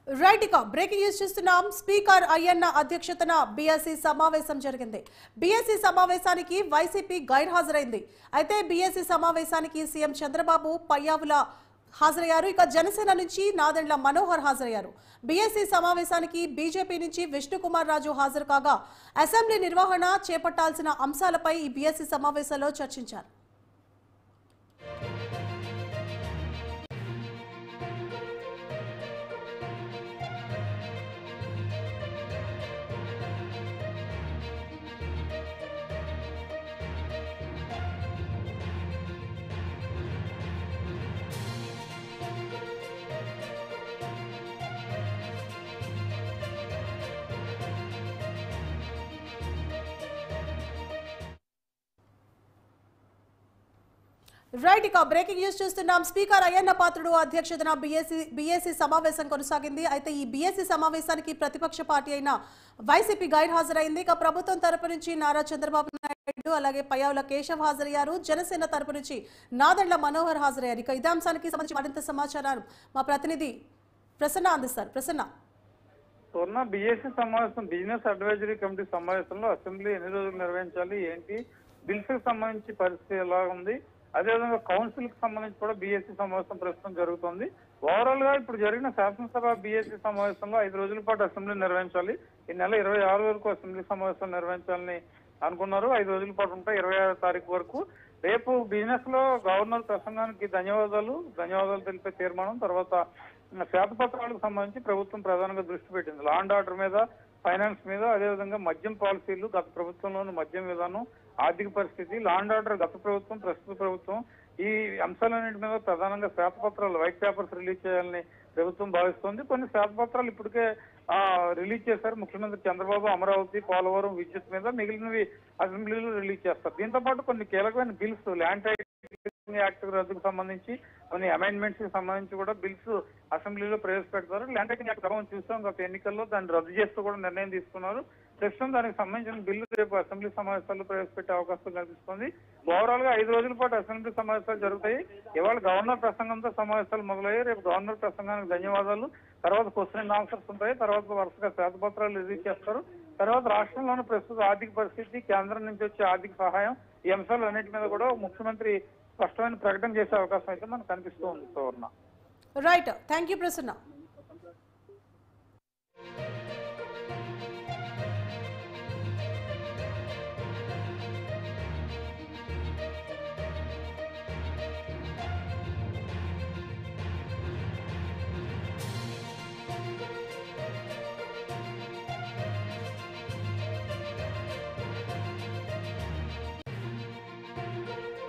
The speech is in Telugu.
రైట్ ఇక బ్రేకింగ్ న్యూస్ చూస్తున్నాం. స్పీకర్ అయ్యన్న అధ్యక్షతన బీఎస్సీ సమావేశం జరిగింది. బీఎస్సీ సమావేశానికి వైసీపీ గైర్హాజరైంది. అయితే బీఎస్సీ సమావేశానికి సీఎం చంద్రబాబు పయ్యావుల హాజరయ్యారు. ఇక జనసేన నుంచి నాదెండ్ల మనోహర్ హాజరయ్యారు. బీఎస్సీ సమావేశానికి బీజేపీ నుంచి విష్ణుకుమార్ రాజు హాజరు కాగా అసెంబ్లీ నిర్వహణ చేపట్టాల్సిన అంశాలపై ఈ బీఎస్సీ సమావేశంలో చర్చించారు. రైట్ ఇక బ్రేకింగ్ న్యూస్ చూస్తున్నాం. స్పీకర్ అయ్యన్న పాత్రుడు అధ్యక్షతన బీఎస్సీ సమావేశం కొనసాగింది. అయితే ఈ బీఎస్సీ సమావేశానికి ప్రతిపక్ష పార్టీ అయిన వైసీపీ గైర్హాజరైంది. ఇక ప్రభుత్వం తరపు నుంచి నారా చంద్రబాబు నాయుడు అలాగే పయ్యావుల కేశవ్ హాజరయ్యారు. జనసేన తరపు నుంచి నాదెండ్ల మనోహర్ హాజరయ్యారు. ఇక ఇదే అంశానికి సంబంధించి మరింత సమాచారం మా ప్రతినిధి ప్రసన్న అందిస్తారు. ప్రసన్న, బీఎస్సీ సమావేశం బిజినెస్ అడ్వైజరీ కమిటీ సమావేశంలో అసెంబ్లీ ఎన్ని రోజులు నిర్వహించాలి, ఏంటి, బిల్స్ కి సంబంధించి పరిస్థితి ఎలా ఉంది, అదేవిధంగా కౌన్సిల్ కి సంబంధించి కూడా బీఎస్సీ సమావేశం ప్రస్తుతం జరుగుతోంది. ఓవరాల్ గా ఇప్పుడు జరిగిన శాసనసభ బీఎస్సీ సమావేశంలో 5 రోజుల పాటు అసెంబ్లీ నిర్వహించాలి. ఈ నెల 26 వరకు అసెంబ్లీ సమావేశం నిర్వహించాలని అనుకున్నారు. 5 రోజుల పాటు ఉంటాయి, 26వ తారీఖు వరకు. రేపు బిజినెస్ లో గవర్నర్ ప్రసంగానికి ధన్యవాదాలు తెలిపే తీర్మానం, తర్వాత శ్వేతపత్రాలకు సంబంధించి ప్రభుత్వం ప్రధానంగా దృష్టి పెట్టింది. లా అండ్ ఆర్డర్ మీద, ఫైనాన్స్ మీద, అదేవిధంగా మద్యం పాలసీలు, గత ప్రభుత్వంలోని మద్యం విధానం, ఆర్థిక పరిస్థితి, లా అండ్ ఆర్డర్ గత ప్రభుత్వం, ప్రస్తుత ప్రభుత్వం, ఈ అంశాలన్నింటి మీద ప్రధానంగా శ్వేతపత్రాలు, వైట్ పేపర్స్ రిలీజ్ చేయాలని ప్రభుత్వం భావిస్తోంది. కొన్ని శ్వేతపత్రాలు ఇప్పటికే రిలీజ్ చేశారు. ముఖ్యమంత్రి చంద్రబాబు అమరావతి, పోలవరం, విద్యుత్ మీద, మిగిలినవి అసెంబ్లీలో రిలీజ్ చేస్తారు. దీంతో పాటు కొన్ని కీలకమైన బిల్స్, ల్యాండ్ యాక్ట్ రద్దుకు సంబంధించి కొన్ని అమెండ్మెంట్స్ కి సంబంధించి కూడా బిల్స్ అసెంబ్లీలో ప్రవేశపెడతారు. ల్యాండ్ టైటిలింగ్ యాక్ట్ ప్రభావం చూస్తాం, గత ఎన్నికల్లో దాన్ని రద్దు చేస్తూ కూడా నిర్ణయం తీసుకున్నారు. ప్రస్తుతం దానికి సంబంధించిన బిల్లు రేపు అసెంబ్లీ సమావేశాల్లో ప్రవేశపెట్టే అవకాశం కనిపిస్తుంది. ఓవరాల్ గా 5 రోజుల పాటు అసెంబ్లీ సమావేశాలు జరుగుతాయి. ఇవాళ గవర్నర్ ప్రసంగంతో సమావేశాలు మొదలయ్యాయి. రేపు గవర్నర్ ప్రసంగానికి ధన్యవాదాలు, తర్వాత క్వశ్చన్ అండ్ ఆన్సర్స్ ఉంటాయి, తర్వాత వరుసగా శ్వేతపత్రాలు రిలీజ్ చేస్తారు. తర్వాత రాష్ట్రంలోని ప్రస్తుత ఆర్థిక పరిస్థితి, కేంద్రం నుంచి వచ్చే ఆర్థిక సహాయం, ఈ అంశాలు అన్నిటి మీద కూడా ముఖ్యమంత్రి స్పష్టమైన ప్రకటన చేసే అవకాశం అయితే మనకు కనిపిస్తూ ఉంది. Right, thank you Prasanna.